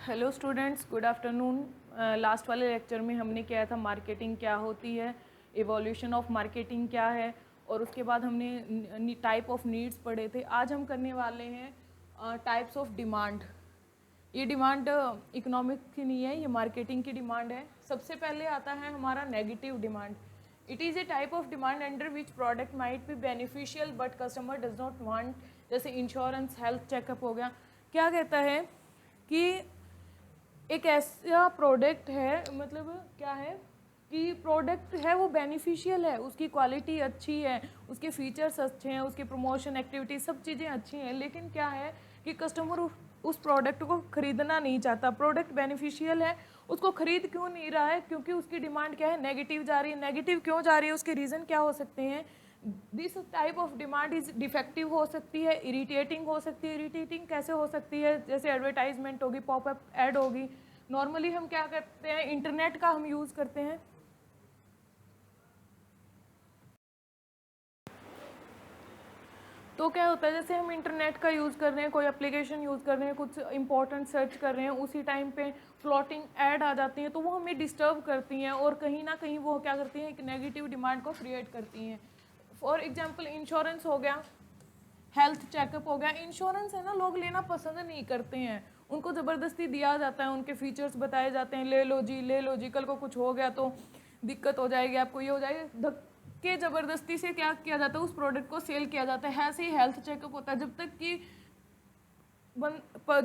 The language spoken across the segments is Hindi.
Hello students, good afternoon. Last वाले लेक्चर में हमने किया था मार्केटिंग क्या होती है, इवोल्यूशन ऑफ मार्केटिंग क्या है, और उसके बाद हमने टाइप ऑफ नीड्स पढ़े थे। आज हम करने वाले हैं टाइप्स ऑफ डिमांड। ये डिमांड इकोनॉमिक की नहीं है, ये मार्केटिंग की डिमांड है। सबसे पहले आता है हमारा negative demand. It is a type of demand under which product might be beneficial but customer does not want, जैसे इंश्योरेंस, हेल्थ चेकअप हो गया। क्या कहता है कि एक ऐसा प्रोडक्ट है, मतलब क्या है कि प्रोडक्ट है वो बेनिफिशियल है, उसकी क्वालिटी अच्छी है, उसके फीचर्स अच्छे हैं, उसकी प्रमोशन एक्टिविटी सब चीज़ें अच्छी हैं, लेकिन क्या है कि कस्टमर उस प्रोडक्ट को ख़रीदना नहीं चाहता। प्रोडक्ट बेनिफिशियल है, उसको ख़रीद क्यों नहीं रहा है? क्योंकि उसकी डिमांड क्या है, नेगेटिव जा रही है। नेगेटिव क्यों जा रही है, उसके रीज़न क्या हो सकते हैं? This type of demand is defective हो सकती है, इरिटेटिंग हो सकती है। इरिटेटिंग कैसे हो सकती है? जैसे एडवर्टाइजमेंट होगी, पॉपअप ऐड होगी। नॉर्मली हम क्या करते हैं, इंटरनेट का हम यूज़ करते हैं। तो क्या होता है, जैसे हम इंटरनेट का यूज़ कर रहे हैं, कोई एप्लीकेशन यूज़ कर रहे हैं, कुछ इंपॉर्टेंट सर्च कर रहे हैं, उसी टाइम पे फ्लोटिंग ऐड आ जाती हैं, तो वो हमें डिस्टर्ब करती हैं और कहीं ना कहीं वो क्या करती हैं, एक नेगेटिव डिमांड को क्रिएट करती हैं। फॉर एग्जांपल इंश्योरेंस हो गया, हेल्थ चेकअप हो गया। इंश्योरेंस है ना, लोग लेना पसंद नहीं करते हैं, उनको ज़बरदस्ती दिया जाता है, उनके फीचर्स बताए जाते हैं, ले लो जी ले लो जी, कल को कुछ हो गया तो दिक्कत हो जाएगी, आपको ये हो जाएगी, धक्के ज़बरदस्ती से क्या किया जाता है, उस प्रोडक्ट को सेल किया जाता है। ऐसे ही हेल्थ चेकअप होता है, जब तक कि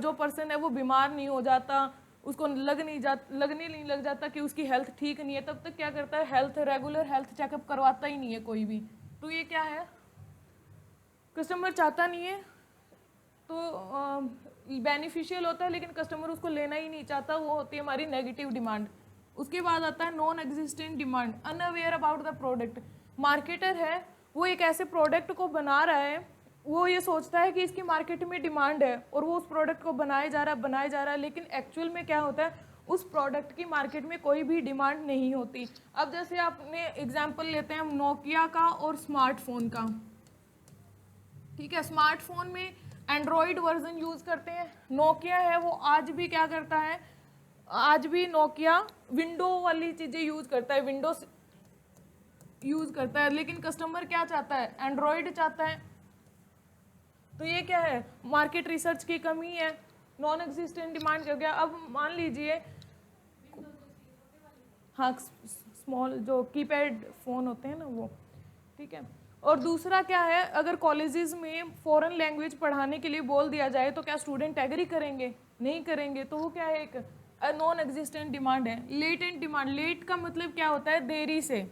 जो पर्सन है वो बीमार नहीं हो जाता, उसको लगने नहीं लग जाता कि उसकी हेल्थ ठीक नहीं है, तब तक क्या करता है, रेगुलर हेल्थ चेकअप करवाता ही नहीं है कोई भी। तो ये क्या है, कस्टमर चाहता नहीं है, तो बेनिफिशियल होता है लेकिन कस्टमर उसको लेना ही नहीं चाहता, वो होती है हमारी नेगेटिव डिमांड। उसके बाद आता है non existent demand, unaware about the product. Marketer है, वो एक ऐसे प्रोडक्ट को बना रहा है, वो ये सोचता है कि इसकी मार्केट में डिमांड है और वो उस प्रोडक्ट को बनाए जा रहा है, लेकिन एक्चुअल में क्या होता है, उस प्रोडक्ट की मार्केट में कोई भी डिमांड नहीं होती। अब जैसे आपने एग्जाम्पल लेते हैं हम नोकिया का और स्मार्टफोन का, ठीक है। स्मार्टफोन में एंड्रॉयड वर्जन यूज़ करते हैं। नोकिया है वो आज भी क्या करता है, आज भी नोकिया विंडो वाली चीज़ें यूज़ करता है, विंडोज यूज़ करता है, लेकिन कस्टमर क्या चाहता है, एंड्रॉयड चाहता है। तो ये क्या है, मार्केट रिसर्च की कमी है, नॉन एग्जिस्टेंट डिमांड हो गया। अब मान लीजिए, हाँ, स्मॉल जो कीपैड फ़ोन होते हैं ना वो, ठीक है। और दूसरा क्या है, अगर कॉलेजेस में फॉरेन लैंग्वेज पढ़ाने के लिए बोल दिया जाए तो क्या स्टूडेंट एग्री करेंगे? नहीं करेंगे। तो वो क्या है, एक नॉन एग्जिस्टेंट डिमांड है। लेटेंट डिमांड, लेट का मतलब क्या होता है, देरी से।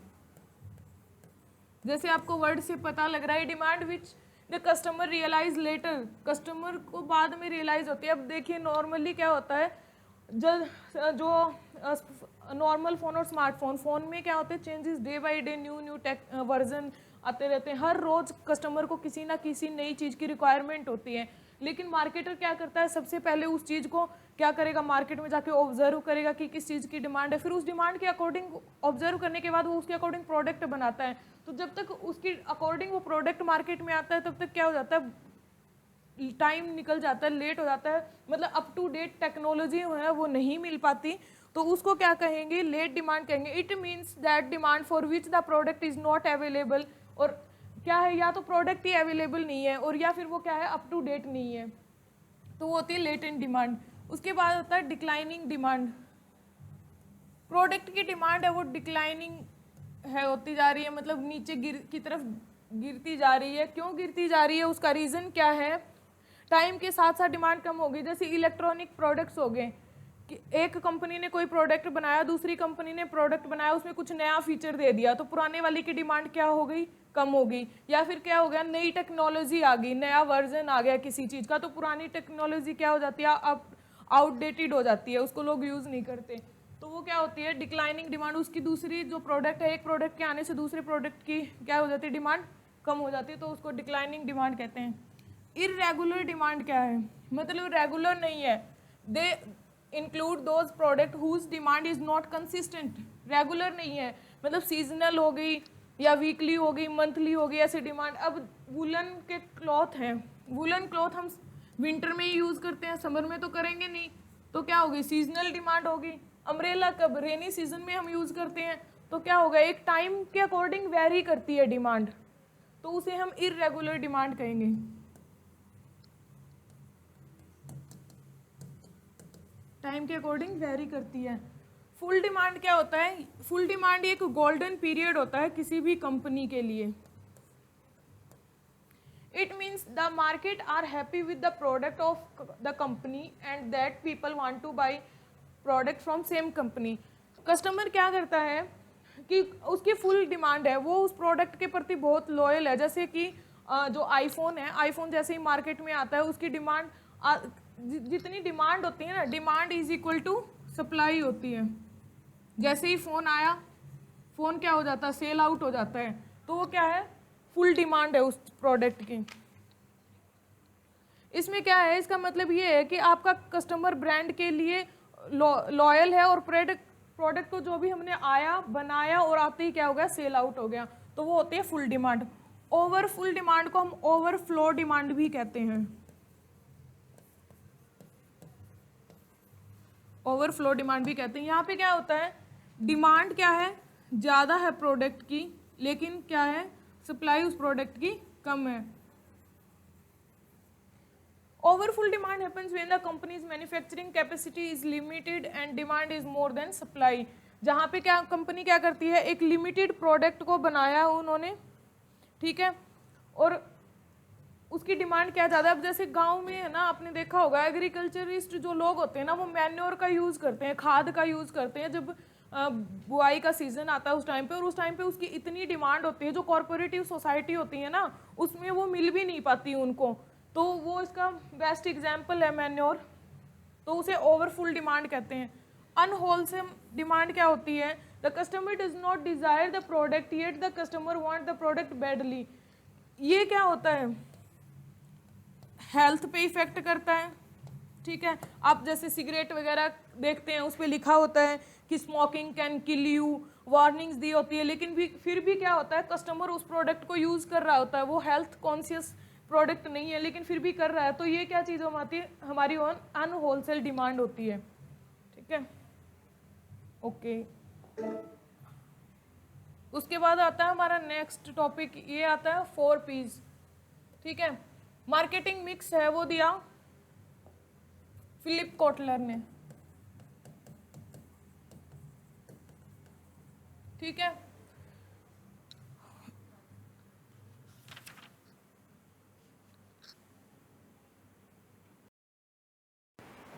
जैसे आपको वर्ड से पता लग रहा है, demand which the customer realise later, customer को बाद में रियलाइज होती है। अब देखिए नॉर्मली क्या होता है, जो नॉर्मल फ़ोन और स्मार्टफोन, फ़ोन में क्या होते हैं, changes day by day, new take version आते रहते हैं। हर रोज़ कस्टमर को किसी ना किसी नई चीज़ की रिक्वायरमेंट होती है, लेकिन मार्केटर क्या करता है, सबसे पहले उस चीज़ को क्या करेगा, मार्केट में जाके ऑब्जर्व करेगा कि किस चीज़ की डिमांड है, फिर उस डिमांड के अकॉर्डिंग ऑब्जर्व करने के बाद वो उसके अकॉर्डिंग प्रोडक्ट बनाता है। तो जब तक उसकी अकॉर्डिंग वो प्रोडक्ट मार्केट में आता है, तब तक क्या हो जाता है, टाइम निकल जाता है, लेट हो जाता है, मतलब अप टू डेट टेक्नोलॉजी है वो नहीं मिल पाती, तो उसको क्या कहेंगे, लेट डिमांड कहेंगे। It means that demand for which the product is not available, और क्या है, या तो प्रोडक्ट ही अवेलेबल नहीं है, और या फिर वो क्या है, अप टू डेट नहीं है, तो वो होती है लेटेंट डिमांड। उसके बाद होता है डिक्लाइनिंग डिमांड। प्रोडक्ट की डिमांड है वो डिक्लाइनिंग है, होती जा रही है, मतलब नीचे की तरफ गिरती जा रही है। क्यों गिरती जा रही है, उसका रीज़न क्या है, टाइम के साथ साथ डिमांड कम हो गई। जैसे इलेक्ट्रॉनिक प्रोडक्ट्स हो गए, कि एक कंपनी ने कोई प्रोडक्ट बनाया, दूसरी कंपनी ने प्रोडक्ट बनाया, उसमें कुछ नया फीचर दे दिया, तो पुराने वाले की डिमांड क्या हो गई, कम हो गई। या फिर क्या हो गया, नई टेक्नोलॉजी आ गई, नया वर्जन आ गया किसी चीज़ का, तो पुरानी टेक्नोलॉजी क्या हो जाती है, अब आउटडेटेड हो जाती है, उसको लोग यूज़ नहीं करते, तो वो क्या होती है, डिक्लाइनिंग डिमांड। उसकी दूसरी जो प्रोडक्ट है, एक प्रोडक्ट के आने से दूसरे प्रोडक्ट की क्या हो जाती है, डिमांड कम हो जाती है, तो उसको डिक्लाइनिंग डिमांड कहते हैं। इरेगुलर डिमांड क्या है, मतलब रेगुलर नहीं है, they include those product whose demand is not consistent. Regular नहीं है, मतलब सीजनल हो गई या वीकली हो गई, मंथली हो गई, ऐसे डिमांड। अब वुलन के क्लॉथ हैं, वुलन क्लॉथ हम विंटर में ही यूज़ करते हैं, समर में तो करेंगे नहीं, तो क्या होगी, सीजनल डिमांड होगी। अम्ब्रेला कब, रेनी सीजन में हम यूज़ करते हैं, तो क्या होगा, एक टाइम के अकॉर्डिंग वेरी करती है डिमांड, तो उसे हम इर्रेगुलर डिमांड कहेंगे। टाइम के अकॉर्डिंग वेरी करती है। फुल डिमांड क्या होता है, फुल डिमांड एक गोल्डन पीरियड होता है किसी भी कंपनी के लिए। It means the market are happy with the product of the company and that people want to buy product from same company. Customer क्या करता है कि उसकी फुल डिमांड है, वो उस प्रोडक्ट के प्रति बहुत लॉयल है। जैसे कि जो आईफोन है, आईफोन जैसे ही मार्केट में आता है उसकी डिमांड, जितनी डिमांड होती है ना, demand is equal to supply होती है। जैसे ही फ़ोन आया, फ़ोन क्या हो जाता है, सेल आउट हो जाता है, तो वो क्या है, फुल डिमांड है उस प्रोडक्ट की। इसमें क्या है, इसका मतलब ये है कि आपका कस्टमर ब्रांड के लिए लॉयल है और प्रोडक्ट को जो भी हमने आया बनाया और आते ही क्या हो गया, सेल आउट हो गया, तो वो होती है full demand. Over full demand को हम ओवरफ्लो डिमांड भी कहते हैं। ओवरफ्लो डिमांड भी कहते हैं। यहाँ पे क्या होता है, डिमांड क्या है, ज़्यादा है प्रोडक्ट की, लेकिन क्या है, सप्लाई उस प्रोडक्ट की कम है। Overfull demand happens when the company's manufacturing capacity is limited and demand is more than supply। जहाँ पे क्या कंपनी क्या करती है, एक लिमिटेड प्रोडक्ट को बनाया उन्होंने, ठीक है, और उसकी डिमांड क्या ज़्यादा। अब जैसे गांव में है ना, आपने देखा होगा एग्रीकल्चरिस्ट जो लोग होते हैं ना, वो मैन्योर का यूज़ करते हैं, खाद का यूज़ करते हैं जब बुआई का सीज़न आता है उस टाइम पे, और उस टाइम पे उसकी इतनी डिमांड होती है, जो कॉरपोरेटिव सोसाइटी होती है ना, उसमें वो मिल भी नहीं पाती उनको, तो वो इसका बेस्ट एग्जाम्पल है मैन्योर, तो उसे ओवरफुल डिमांड कहते हैं। अनहोलसम डिमांड क्या होती है, the customer does not Dzire the product yet the customer want the product badly. ये क्या होता है, हेल्थ पे इफेक्ट करता है, ठीक है। आप जैसे सिगरेट वगैरह देखते हैं, उस पर लिखा होता है कि smoking can kill you, warnings दी होती है, लेकिन भी फिर भी क्या होता है, कस्टमर उस प्रोडक्ट को यूज़ कर रहा होता है, वो हेल्थ कॉन्शियस प्रोडक्ट नहीं है लेकिन फिर भी कर रहा है, तो ये क्या चीज़ होती है, हमारी अनहोलसेल डिमांड होती है, ठीक है, ओके। उसके बाद आता है हमारा नेक्स्ट टॉपिक, ये आता है 4 P's, ठीक है। मार्केटिंग मिक्स है, वो दिया फिलिप कोटलर ने, ठीक है।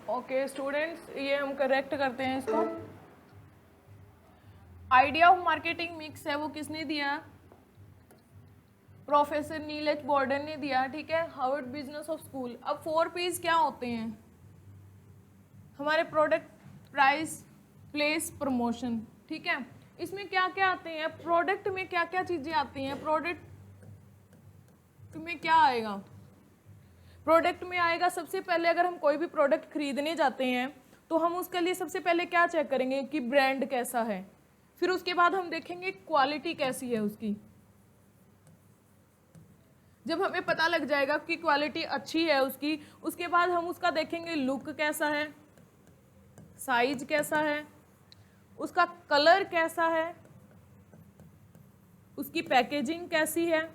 ओके स्टूडेंट्स, ये हम करेक्ट करते हैं इसको। आइडिया ऑफ मार्केटिंग मिक्स है वो किसने दिया, प्रोफेसर नील एच बॉर्डन ने दिया, ठीक है, हार्वर्ड बिजनेस ऑफ स्कूल। अब 4 P's क्या होते हैं हमारे, प्रोडक्ट, प्राइस, प्लेस, प्रमोशन, ठीक है। इसमें क्या क्या आते हैं, प्रोडक्ट में क्या क्या चीज़ें आती हैं, प्रोडक्ट में क्या आएगा, प्रोडक्ट में आएगा सबसे पहले, अगर हम कोई भी प्रोडक्ट खरीदने जाते हैं तो हम उसके लिए सबसे पहले क्या चेक करेंगे कि ब्रांड कैसा है, फिर उसके बाद हम देखेंगे क्वालिटी कैसी है उसकी। जब हमें पता लग जाएगा कि क्वालिटी अच्छी है उसकी, उसके बाद हम उसका देखेंगे लुक कैसा है, साइज कैसा है, उसका कलर कैसा है, उसकी पैकेजिंग कैसी है,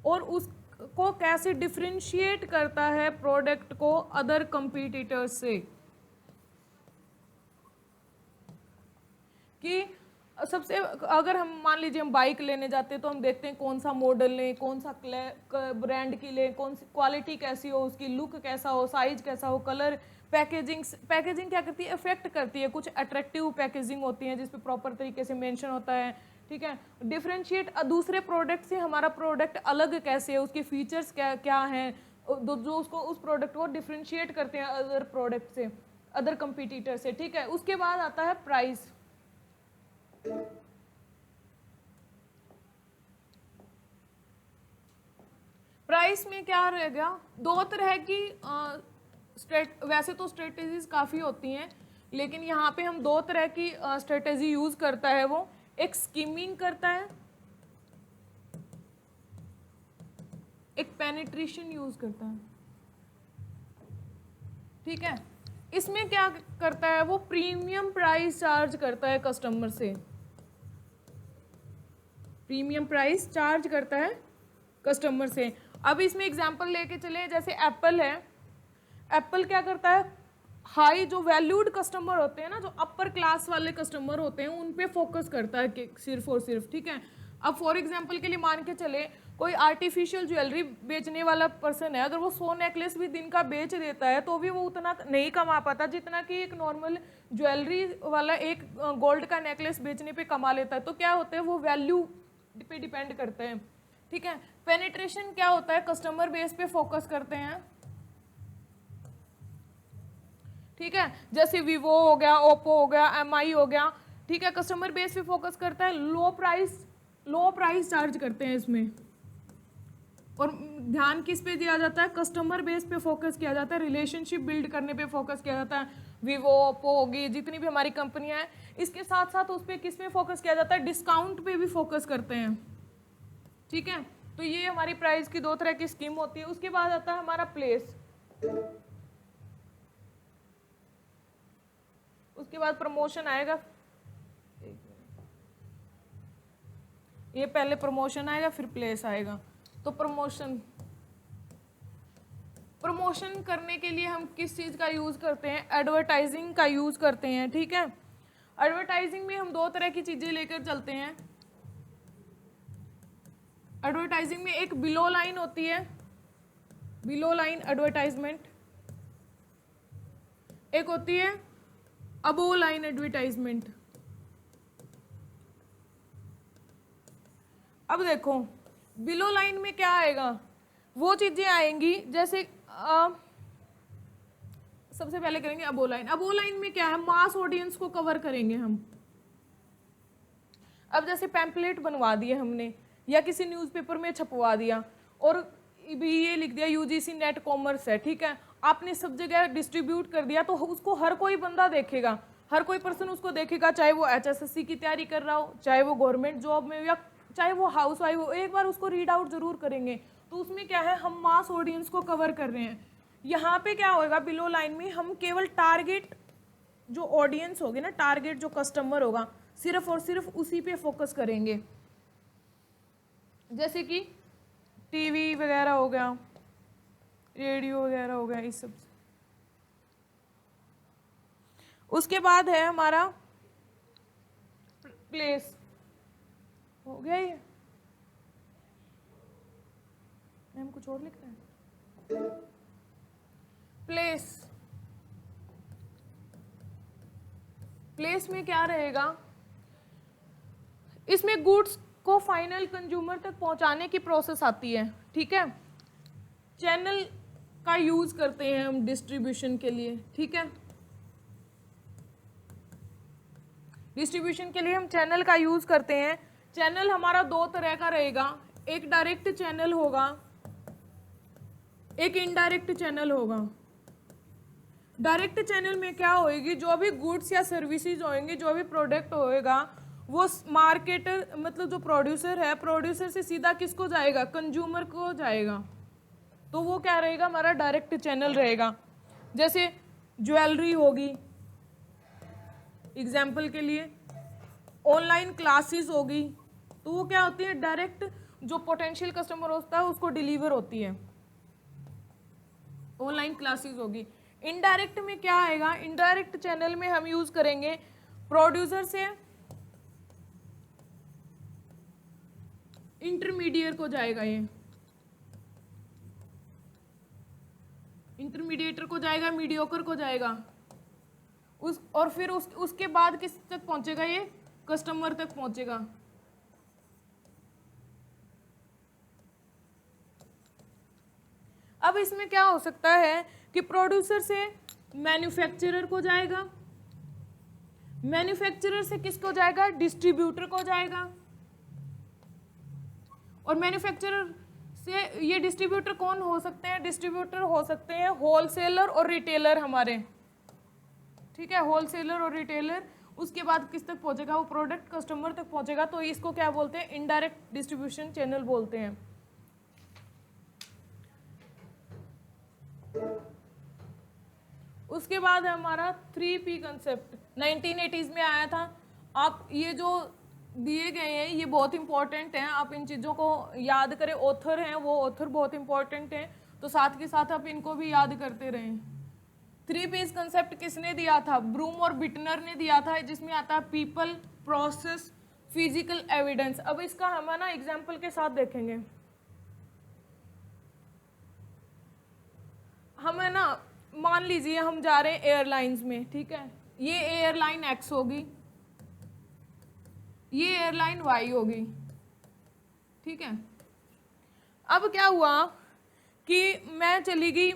और उसको कैसे डिफरेंशिएट करता है प्रोडक्ट को अदर कंपीटिटर्स से। कि सबसे, अगर हम मान लीजिए हम बाइक लेने जाते हैं तो हम देखते हैं कौन सा मॉडल लें, कौन सा ब्रांड की लें, कौन सी क्वालिटी कैसी हो, उसकी लुक कैसा हो, साइज कैसा हो, कलर, पैकेजिंग क्या करती है, इफेक्ट करती है। कुछ अट्रैक्टिव पैकेजिंग होती है जिसपे प्रॉपर तरीके से मेंशन होता है, ठीक है। डिफरेंशिएट, दूसरे प्रोडक्ट से हमारा प्रोडक्ट अलग कैसे है, उसके फीचर्स क्या क्या हैं, जो उसको उस प्रोडक्ट को डिफरेंशिएट करते हैं अदर प्रोडक्ट से, अदर कंपटीटर से, ठीक है। उसके बाद आता है प्राइस। प्राइस में क्या रहेगा, 2 तरह की वैसे तो स्ट्रेटेजीज काफ़ी होती हैं, लेकिन यहाँ पे हम 2 तरह की स्ट्रेटेजी यूज़ करता है वो, एक स्कीमिंग करता है, एक पेनिट्रेशन यूज़ करता है। ठीक है। इसमें क्या करता है वो, प्रीमियम प्राइस चार्ज करता है कस्टमर से, प्रीमियम प्राइस चार्ज करता है कस्टमर से। अब इसमें एग्जांपल लेके चले, जैसे एप्पल है, एप्पल क्या करता है, हाई जो वैल्यूड कस्टमर होते हैं ना, जो अपर क्लास वाले कस्टमर होते हैं, उन पे फोकस करता है कि सिर्फ और सिर्फ, ठीक है। अब फॉर एग्जांपल के लिए मान के चले कोई आर्टिफिशियल ज्वेलरी बेचने वाला पर्सन है, अगर वो 100 नेकलेस भी दिन का बेच देता है तो भी वो उतना नहीं कमा पाता जितना कि एक नॉर्मल ज्वेलरी वाला एक गोल्ड का नेकलेस बेचने पे कमा लेता है। तो क्या होता है, वो वैल्यू पे डिपेंड करते हैं, ठीक है। पेनिट्रेशन क्या होता है, कस्टमर बेस पे फोकस करते हैं, ठीक है। जैसे वीवो हो गया, ओप्पो हो गया, एमआई हो गया, ठीक है, कस्टमर बेस पे फोकस करता है, लो प्राइस चार्ज करते हैं इसमें। और ध्यान किस पे दिया जाता है, कस्टमर बेस पे फोकस किया जाता है, रिलेशनशिप बिल्ड करने पे फोकस किया जाता है। वीवो, ओप्पो होगी, जितनी भी हमारी कंपनियां हैं, इसके साथ साथ उस पर किस पे फोकस किया जाता है, डिस्काउंट पे भी फोकस करते हैं, ठीक है। तो ये हमारी प्राइस की 2 तरह की स्कीम होती है। उसके बाद आता है हमारा प्लेस, उसके बाद प्रमोशन आएगा, ये पहले प्रमोशन आएगा फिर प्लेस आएगा। तो प्रमोशन करने के लिए हम किस चीज़ का यूज़ करते हैं, एडवर्टाइजिंग का यूज़ करते हैं, ठीक है। एडवर्टाइजिंग में हम 2 तरह की चीज़ें लेकर चलते हैं। एडवर्टाइजिंग में एक बिलो लाइन होती है, बिलो लाइन एडवर्टाइजमेंट, एक होती है अबो लाइन एडवर्टाइजमेंट। अब देखो बिलो लाइन में क्या आएगा, वो चीजें आएंगी जैसे सबसे पहले करेंगे अबो लाइन। अबो लाइन में क्या है, मास ऑडियंस को कवर करेंगे हम। अब जैसे पैम्पलेट बनवा दिए हमने या किसी न्यूज़पेपर में छपवा दिया और भी ये लिख दिया यूजीसी नेट कॉमर्स है, ठीक है, आपने सब जगह डिस्ट्रीब्यूट कर दिया, तो उसको हर कोई बंदा देखेगा, हर कोई पर्सन उसको देखेगा, चाहे वो एचएसएससी की तैयारी कर रहा हो, चाहे वो गवर्नमेंट जॉब में, या चाहे वो हाउस वाइफ हो, एक बार उसको रीड आउट जरूर करेंगे। तो उसमें क्या है, हम मास ऑडियंस को कवर कर रहे हैं। यहाँ पे क्या होगा, बिलो लाइन में हम केवल टारगेट जो ऑडियंस होगी ना, टारगेट जो कस्टमर होगा, सिर्फ और सिर्फ उसी पे फोकस करेंगे। जैसे कि टीवी वगैरह हो गया, रेडियो वगैरह हो गया, इस सब। उसके बाद है हमारा प्लेस, हो गया ये, मैम कुछ और लिखना है। प्लेस में क्या रहेगा, इसमें गुड्स को फाइनल कंज्यूमर तक पहुंचाने की प्रोसेस आती है, ठीक है। चैनल का यूज करते हैं हम डिस्ट्रीब्यूशन के लिए, ठीक है। डिस्ट्रीब्यूशन के लिए हम चैनल का यूज करते हैं। चैनल हमारा 2 तरह का रहेगा, एक डायरेक्ट चैनल होगा, एक इनडायरेक्ट चैनल होगा। डायरेक्ट चैनल में क्या होएगी, जो भी गुड्स या सर्विसेज होंगे, जो भी प्रोडक्ट होएगा, वो मार्केटर मतलब जो प्रोड्यूसर है, प्रोड्यूसर से सीधा किसको जाएगा, कंज्यूमर को जाएगा। तो वो क्या रहेगा, हमारा डायरेक्ट चैनल रहेगा। जैसे ज्वेलरी होगी, एग्जाम्पल के लिए ऑनलाइन क्लासेस होगी, तो वो क्या होती है, डायरेक्ट जो पोटेंशियल कस्टमर होता है उसको डिलीवर होती है, ऑनलाइन क्लासेस होगी। इनडायरेक्ट में क्या आएगा, इनडायरेक्ट चैनल में हम यूज करेंगे प्रोड्यूसर से इंटरमीडिएट को जाएगा, ये इंटरमीडिएटर को जाएगा, मीडियोकर को जाएगा, और फिर उसके बाद किस तक पहुंचेगा, ये कस्टमर तक पहुंचेगा। अब इसमें क्या हो सकता है कि प्रोड्यूसर से मैन्युफैक्चरर को जाएगा, मैन्युफैक्चरर से किसको जाएगा, डिस्ट्रीब्यूटर को जाएगा, और मैन्युफैक्चरर से ये डिस्ट्रीब्यूटर कौन हो सकते हैं, डिस्ट्रीब्यूटर हो सकते हैं होलसेलर और रिटेलर हमारे, ठीक है, होलसेलर और रिटेलर। उसके बाद किस तक पहुंचेगा, वो प्रोडक्ट कस्टमर तक पहुंचेगा। तो इसको क्या बोलते हैं, इनडायरेक्ट डिस्ट्रीब्यूशन चैनल बोलते हैं। उसके बाद है हमारा 3P कंसेप्ट, 1980s में आया था। आप ये जो दिए गए हैं ये बहुत इंपॉर्टेंट हैं, आप इन चीज़ों को याद करें। ऑथर हैं वो ऑथर बहुत इंपॉर्टेंट हैं, तो साथ के साथ आप इनको भी याद करते रहें। 3Ps कंसेप्ट किसने दिया था? ब्रूम और बिटनर ने दिया था, जिसमें आता है पीपल, प्रोसेस, फिजिकल एविडेंस। अब इसका हम ना एग्जाम्पल के साथ देखेंगे। हम है ना, मान लीजिए हम जा रहे हैं एयरलाइंस में, ठीक है, ये एयरलाइन एक्स होगी, ये एयरलाइन वाई होगी, ठीक है। अब क्या हुआ कि मैं चली गई,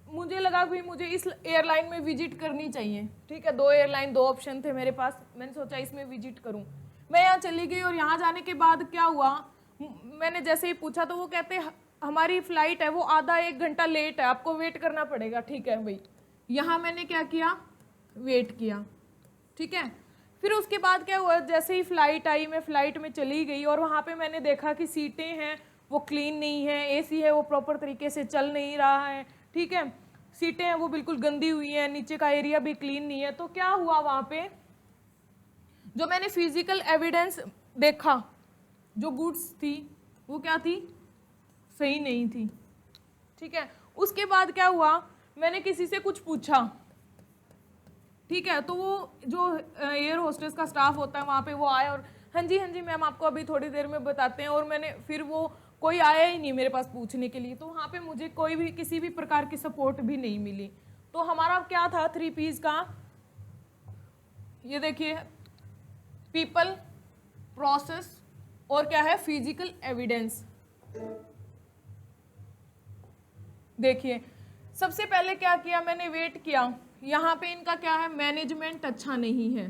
मुझे लगा भाई मुझे इस एयरलाइन में विजिट करनी चाहिए, ठीक है, 2 एयरलाइन, 2 ऑप्शन थे मेरे पास, मैंने सोचा इसमें विजिट करूं। मैं यहाँ चली गई और यहाँ जाने के बाद क्या हुआ, मैंने जैसे ही पूछा तो वो कहते हमारी फ्लाइट है वो आधा 1 घंटा लेट है, आपको वेट करना पड़ेगा। ठीक है भाई, यहाँ मैंने क्या किया, वेट किया, ठीक है। फिर उसके बाद क्या हुआ, जैसे ही फ्लाइट आई मैं फ्लाइट में चली गई और वहाँ पे मैंने देखा कि सीटें हैं वो क्लीन नहीं है, एसी है वो प्रॉपर तरीके से चल नहीं रहा है, ठीक है, सीटें हैं वो बिल्कुल गंदी हुई हैं, नीचे का एरिया भी क्लीन नहीं है। तो क्या हुआ, वहाँ पे जो मैंने फिजिकल एविडेंस देखा, जो गुड्स थी वो क्या थी, सही नहीं थी, ठीक है। उसके बाद क्या हुआ, मैंने किसी से कुछ पूछा, ठीक है, तो वो जो एयर होस्टेस का स्टाफ होता है वहाँ पे वो आया और हाँ जी मैम आपको अभी थोड़ी देर में बताते हैं, और मैंने फिर वो कोई आया ही नहीं मेरे पास पूछने के लिए, तो वहाँ पे मुझे कोई भी किसी भी प्रकार की सपोर्ट भी नहीं मिली। तो हमारा क्या था 3Ps का, ये देखिए, पीपल, प्रोसेस और क्या है, फिजिकल एविडेंस। देखिए सबसे पहले क्या किया, मैंने वेट किया, यहाँ पे इनका क्या है, मैनेजमेंट अच्छा नहीं है,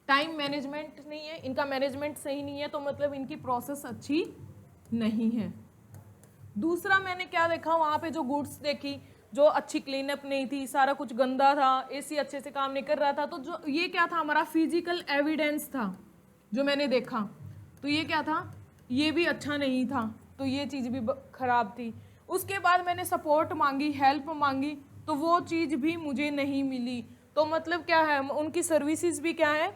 टाइम मैनेजमेंट नहीं है, इनका मैनेजमेंट सही नहीं है, तो मतलब इनकी प्रोसेस अच्छी नहीं है। दूसरा मैंने क्या देखा, वहाँ पे जो गुड्स देखी जो अच्छी क्लीनअप नहीं थी, सारा कुछ गंदा था, एसी अच्छे से काम नहीं कर रहा था, तो जो ये क्या था, हमारा फिजिकल एविडेंस था जो मैंने देखा, तो ये क्या था, ये भी अच्छा नहीं था, तो ये चीज़ भी खराब थी। उसके बाद मैंने सपोर्ट मांगी, हेल्प मांगी, तो वो चीज़ भी मुझे नहीं मिली। तो मतलब क्या है, उनकी सर्विसेज भी क्या है,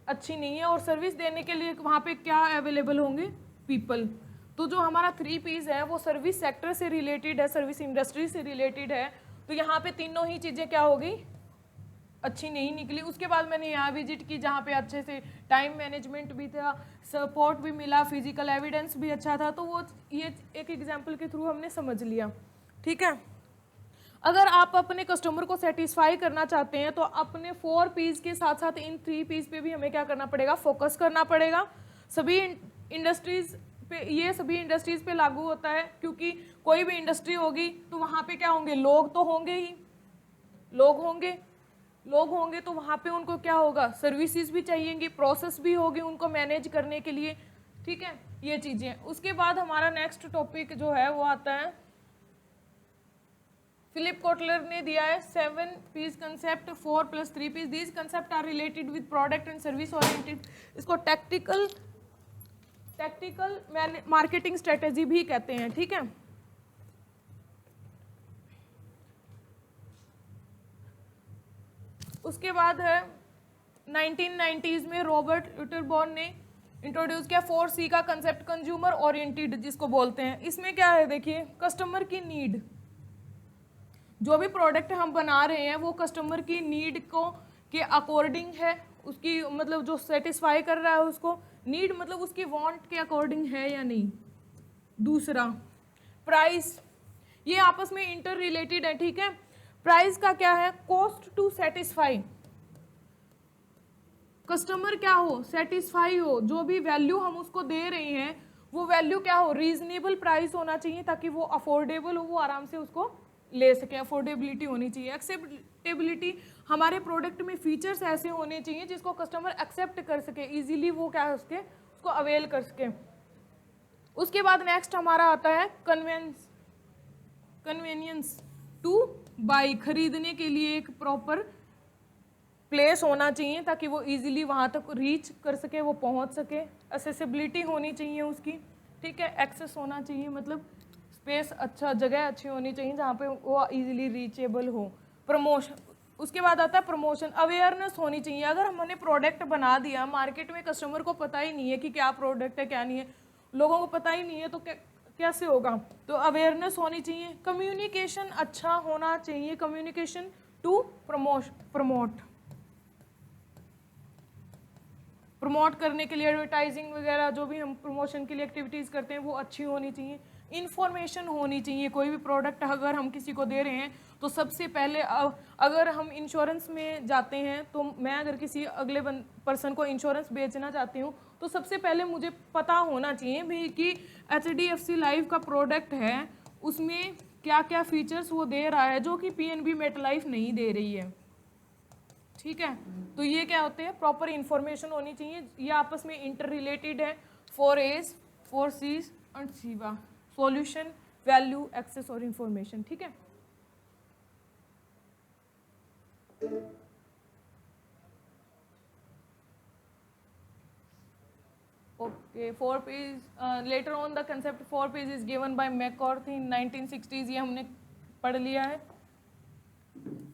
अच्छी नहीं है, और सर्विस देने के लिए वहाँ पे क्या अवेलेबल होंगे, पीपल। तो जो हमारा 3Ps है वो सर्विस सेक्टर से रिलेटेड है, सर्विस इंडस्ट्री से रिलेटेड है, तो यहाँ पे तीनों ही चीज़ें क्या होगी, अच्छी नहीं निकली। उसके बाद मैंने यहाँ विजिट की जहाँ पे अच्छे से टाइम मैनेजमेंट भी था, सपोर्ट भी मिला, फिजिकल एविडेंस भी अच्छा था, तो वो ये एक एग्जाम्पल के थ्रू हमने समझ लिया, ठीक है। अगर आप अपने कस्टमर को सेटिस्फाई करना चाहते हैं तो अपने 4Ps के साथ साथ इन 3Ps पे भी हमें क्या करना पड़ेगा, फोकस करना पड़ेगा। सभी इंडस्ट्रीज पे, ये सभी इंडस्ट्रीज पे लागू होता है, क्योंकि कोई भी इंडस्ट्री होगी तो वहाँ पे क्या होंगे, लोग तो होंगे ही, लोग होंगे तो वहाँ पे उनको क्या होगा, सर्विसेज भी चाहिएंगी, प्रोसेस भी होगी उनको मैनेज करने के लिए, ठीक है, ये चीज़ें। उसके बाद हमारा नेक्स्ट टॉपिक जो है वो आता है, फिलिप कोटलर ने दिया है 7Ps concept, 4+3Ps। These concept are related with product and service oriented. इसको टैक्टिकल मार्केटिंग स्ट्रेटेजी भी कहते हैं, ठीक है। उसके बाद है 1990s में रॉबर्ट यूटरबॉर्न ने इंट्रोड्यूस किया 4C का कंसेप्ट, कंज्यूमर ओरिएंटेड जिसको बोलते हैं। इसमें क्या है, देखिए, कस्टमर की नीड, जो भी प्रोडक्ट हम बना रहे हैं वो कस्टमर की नीड को के अकॉर्डिंग है, उसकी मतलब जो सेटिस्फाई कर रहा है उसको, नीड मतलब उसकी वांट के अकॉर्डिंग है या नहीं। दूसरा प्राइस, ये आपस में इंटर रिलेटेड है, ठीक है। प्राइस का क्या है, कॉस्ट टू सेटिस्फाई, कस्टमर क्या हो, सेटिस्फाई हो, जो भी वैल्यू हम उसको दे रहे हैं वो वैल्यू क्या हो, रीजनेबल प्राइस होना चाहिए, ताकि वो अफोर्डेबल हो, वो आराम से उसको ले सके, अफोर्डेबिलिटी होनी चाहिए। एक्सेप्टेबिलिटी, हमारे प्रोडक्ट में फीचर्स ऐसे होने चाहिए जिसको कस्टमर एक्सेप्ट कर सके, इजीली वो क्या है उसको अवेल कर सके। उसके बाद नेक्स्ट हमारा आता है कन्वेनियंस टू बाई, खरीदने के लिए एक प्रॉपर प्लेस होना चाहिए ताकि वो इजीली वहाँ तक रीच कर सके, वो पहुँच सके। एक्सेसिबिलिटी होनी चाहिए उसकी, ठीक है, एक्सेस होना चाहिए, मतलब स्पेस अच्छा, जगह अच्छी होनी चाहिए जहाँ पे वो इजीली रीचेबल हो। प्रमोशन, उसके बाद आता है प्रमोशन। अवेयरनेस होनी चाहिए। अगर हमने प्रोडक्ट बना दिया, मार्केट में कस्टमर को पता ही नहीं है कि क्या प्रोडक्ट है क्या नहीं है, लोगों को पता ही नहीं है, तो कैसे होगा? तो अवेयरनेस होनी चाहिए। कम्युनिकेशन अच्छा होना चाहिए, कम्युनिकेशन टू प्रमोट करने के लिए एडवर्टाइजिंग वगैरह जो भी हम प्रमोशन के लिए एक्टिविटीज़ करते हैं वो अच्छी होनी चाहिए। इन्फॉर्मेशन होनी चाहिए। कोई भी प्रोडक्ट अगर हम किसी को दे रहे हैं तो सबसे पहले अगर हम इंश्योरेंस में जाते हैं, तो मैं अगर किसी अगले पर्सन को इंश्योरेंस बेचना चाहती हूँ तो सबसे पहले मुझे पता होना चाहिए भी कि HDFC लाइफ का प्रोडक्ट है, उसमें क्या क्या फीचर्स वो दे रहा है जो कि PNB मेटलाइफ नहीं दे रही है। ठीक है, तो ये क्या होते हैं? प्रॉपर इंफॉर्मेशन होनी चाहिए। ये आपस में इंटर रिलेटेड है। 4A's 4C's and SIVA, solution, value, access और इंफॉर्मेशन। ठीक है, okay. 4P's later on the concept 4P's is given by McCarthy in 1960s। ये हमने पढ़ लिया है।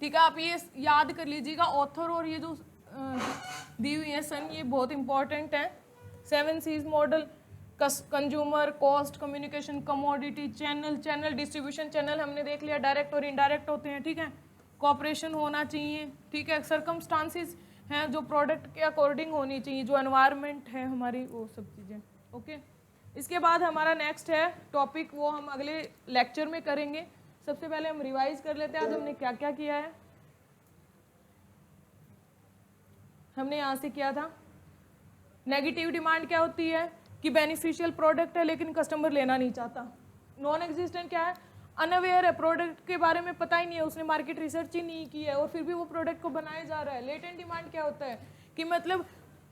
ठीक है, आप ये याद कर लीजिएगा। ऑथर और ये जो दी हुई है सन, ये बहुत इंपॉर्टेंट है। 7 C's model, consumer, cost, communication, commodity, channel distribution. Channel हमने देख लिया, डायरेक्ट और इनडायरेक्ट होते हैं। ठीक है, कॉपरेशन होना चाहिए। ठीक है, सर्कमस्टांसिस हैं जो प्रोडक्ट के अकॉर्डिंग होनी चाहिए, जो एनवायरनमेंट है हमारी, वो सब चीज़ें। ओके, इसके बाद हमारा नेक्स्ट है टॉपिक, वो हम अगले लेक्चर में करेंगे। सबसे पहले हम रिवाइज कर लेते हैं आज हमने क्या क्या किया है। हमने यहाँ से किया था नेगेटिव डिमांड क्या होती है कि बेनिफिशियल प्रोडक्ट है लेकिन कस्टमर लेना नहीं चाहता। नॉन एग्जिस्टेंट क्या है? अनअवेयर है, प्रोडक्ट के बारे में पता ही नहीं है, उसने मार्केट रिसर्च ही नहीं की है और फिर भी वो प्रोडक्ट को बनाया जा रहा है। लेटेंट डिमांड क्या होता है कि मतलब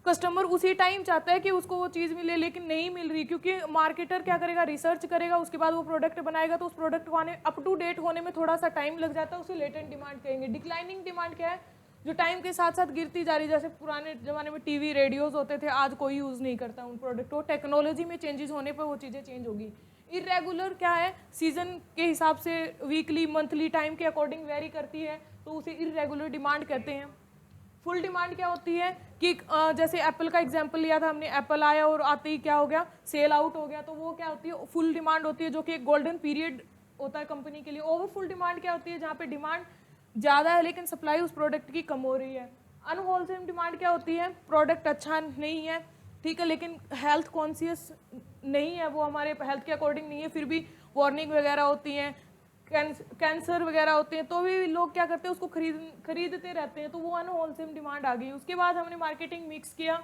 कस्टमर उसी टाइम चाहता है कि उसको वो चीज़ मिले लेकिन नहीं मिल रही, क्योंकि मार्केटर क्या करेगा? रिसर्च करेगा, उसके बाद वो प्रोडक्ट बनाएगा, तो उस प्रोडक्ट को आने अप टू डेट होने में थोड़ा सा टाइम लग जाता है, उसे लेटेंट डिमांड कहेंगे। डिक्लाइनिंग डिमांड क्या है? जो टाइम के साथ साथ गिरती जा रही, जैसे पुराने ज़माने में टीवी रेडियोज़ होते थे, आज कोई यूज़ नहीं करता उन प्रोडक्ट को। टेक्नोलॉजी में चेंजेस होने पर वो चीज़ें चेंज होगी। इरेगुलर क्या है? सीजन के हिसाब से वीकली मंथली टाइम के अकॉर्डिंग वेरी करती है, तो उसे इरेगुलर डिमांड कहते हैं। फुल डिमांड क्या होती है कि जैसे एप्पल का एग्जांपल लिया था हमने, एप्पल आया और आते ही क्या हो गया? सेल आउट हो गया, तो वो क्या होती है? फुल डिमांड होती है, जो कि एक गोल्डन पीरियड होता है कंपनी के लिए। ओवरफुल डिमांड क्या होती है? जहाँ पे डिमांड ज़्यादा है लेकिन सप्लाई उस प्रोडक्ट की कम हो रही है। अनहोलसेम डिमांड क्या होती है? प्रोडक्ट अच्छा नहीं है, ठीक है, लेकिन हेल्थ कॉन्शियस नहीं है, वो हमारे हेल्थ के अकॉर्डिंग नहीं है, फिर भी वार्निंग वगैरह होती हैं, कैंसर वगैरह होते हैं, तो भी लोग क्या करते हैं? उसको खरीदते रहते हैं, तो वो अनहोलसेम डिमांड आ गई। उसके बाद हमने मार्केटिंग मिक्स किया,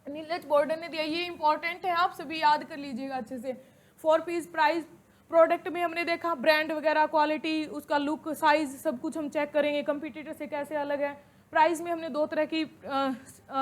नीलज बॉर्डर ने दिया, ये इंपॉर्टेंट है, आप सभी याद कर लीजिएगा अच्छे से। 4P's प्राइस, प्रोडक्ट में हमने देखा ब्रांड वगैरह, क्वालिटी, उसका लुक, साइज, सब कुछ हम चेक करेंगे, कंपटीटर से कैसे अलग है। प्राइस में हमने दो तरह की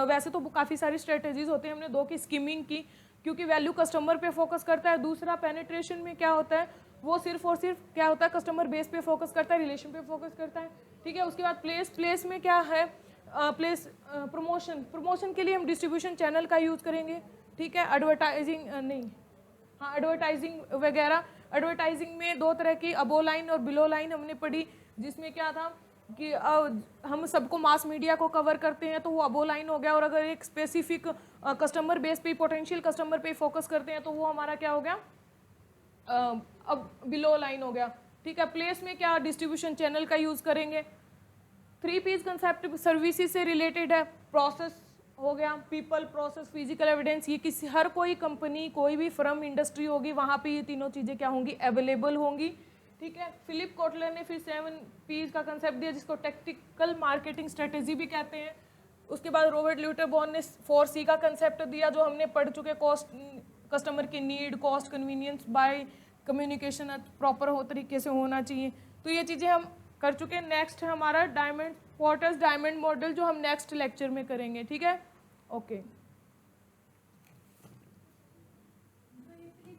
वैसे तो काफ़ी सारी स्ट्रेटेजीज होते हैं, हमने दो की स्कीमिंग की, क्योंकि वैल्यू कस्टमर पे फोकस करता है। दूसरा पेनिट्रेशन में क्या होता है? वो सिर्फ और सिर्फ क्या होता है? कस्टमर बेस पे फोकस करता है, रिलेशन पे फोकस करता है। ठीक है, उसके बाद प्लेस में क्या है? प्रमोशन के लिए हम डिस्ट्रीब्यूशन चैनल का यूज़ करेंगे। ठीक है, एडवर्टाइजिंग नहीं, हाँ एडवर्टाइजिंग वगैरह। एडवर्टाइजिंग में दो तरह की, अबो लाइन और बिलो लाइन हमने पढ़ी, जिसमें क्या था कि हम सबको मास मीडिया को कवर करते हैं तो वो अबो लाइन हो गया, और अगर एक स्पेसिफिक कस्टमर बेस पे, पोटेंशियल कस्टमर पे फोकस करते हैं तो वो हमारा क्या हो गया? अब बिलो लाइन हो गया। ठीक है, प्लेस में क्या? डिस्ट्रीब्यूशन चैनल का यूज़ करेंगे। 3P's कंसेप्ट सर्विसेज से रिलेटेड है। प्रोसेस हो गया, पीपल, प्रोसेस, फिजिकल एविडेंस। ये किसी हर कोई कंपनी, कोई भी फर्म, इंडस्ट्री होगी, वहाँ पे ये तीनों चीज़ें क्या होंगी? अवेलेबल होंगी। ठीक है, फिलिप कोटलर ने फिर 7P's का कंसेप्ट दिया, जिसको टेक्टिकल मार्केटिंग स्ट्रेटेजी भी कहते हैं। उसके बाद रॉबर्ट ल्यूटरबॉर्न ने 4C का कंसेप्ट दिया, जो हमने पढ़ चुके, कॉस्ट, कस्टमर की need, cost, convenience, buy, communication proper हो तरीके से होना चाहिए। तो ये चीज़ें हम कर चुके हैं। नेक्स्ट है हमारा डायमंड, पोर्टर्स डायमंड मॉडल, जो हम नेक्स्ट लेक्चर में करेंगे। ठीक है, ओके।